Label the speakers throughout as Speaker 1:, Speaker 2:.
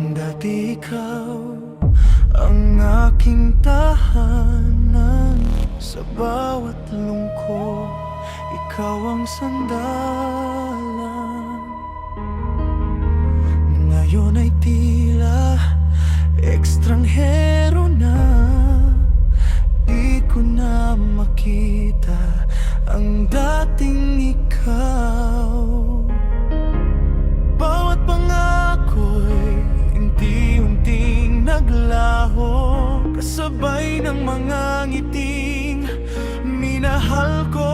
Speaker 1: Dati ikaw ang aking tahanan. Sa bawat lungkot, ikaw ang sandalan. Ngayon ay tila ekstranghero na. Di ko na makita ang dating ikaw. Bawat pangako'y unti-unting naglaho, kasabay ng mga ngiting minahal ko.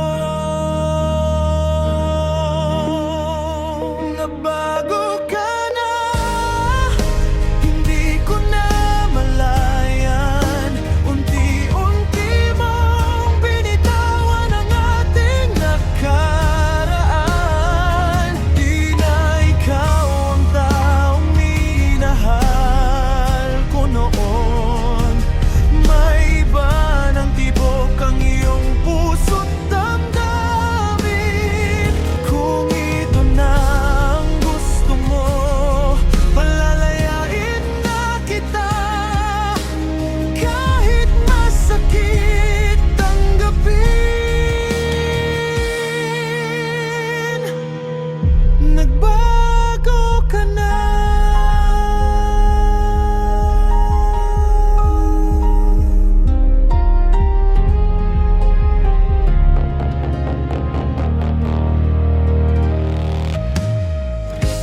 Speaker 1: Nabago ka na, hindi ko na malayan. Unti-unti mong binitawan ang ating nakaraan. Di na ikaw ang taong minahal ko noon. May iba ng tibok ang iyong puso't damdamin. Kung ito na ang gusto mo, palalayain na kita. Kahit masakit tanggapin. Nagbago ka na.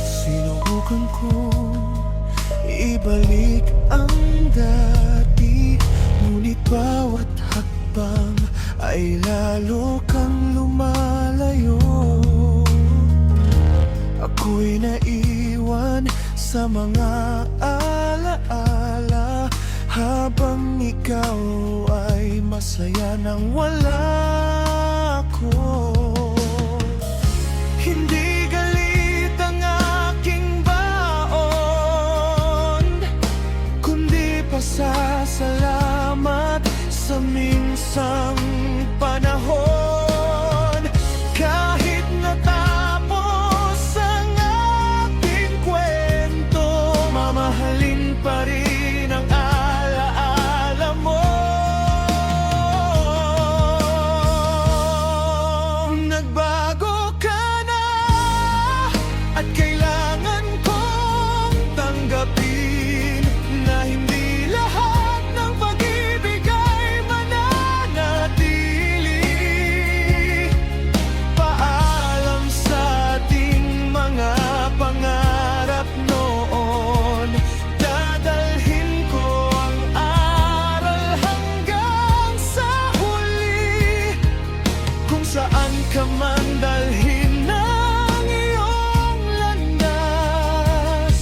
Speaker 1: Sinubukan kong ibalik ang dati, ngunit bawat hakbang ay lalo kang lumalayo. Ako'y naiwan sa mga alaala, habang ikaw ay masaya nang wala ko. Hindi galit ang aking baon, kundi pasasalamat sa minsang panahon. Kahit natapos ang ating kwento, mamahalin pa rin ang alaala mo. Nagbago ka na, at kailangan kong tanggapin na hindi lahat ng pag-ibig ay mananatili. Paalam sa ating mga pangarap noon. Dadalhin ko ang aral hanggang sa huli. Kung saan ka man dalhin ng iyong landas,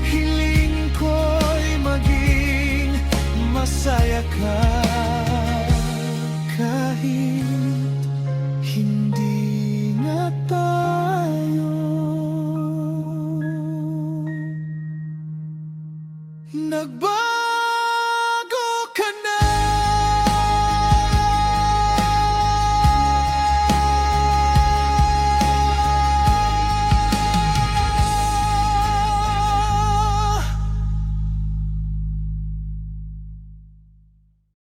Speaker 1: hiling ko'y maging masaya ka. Kahit hindi na tayo nagbago.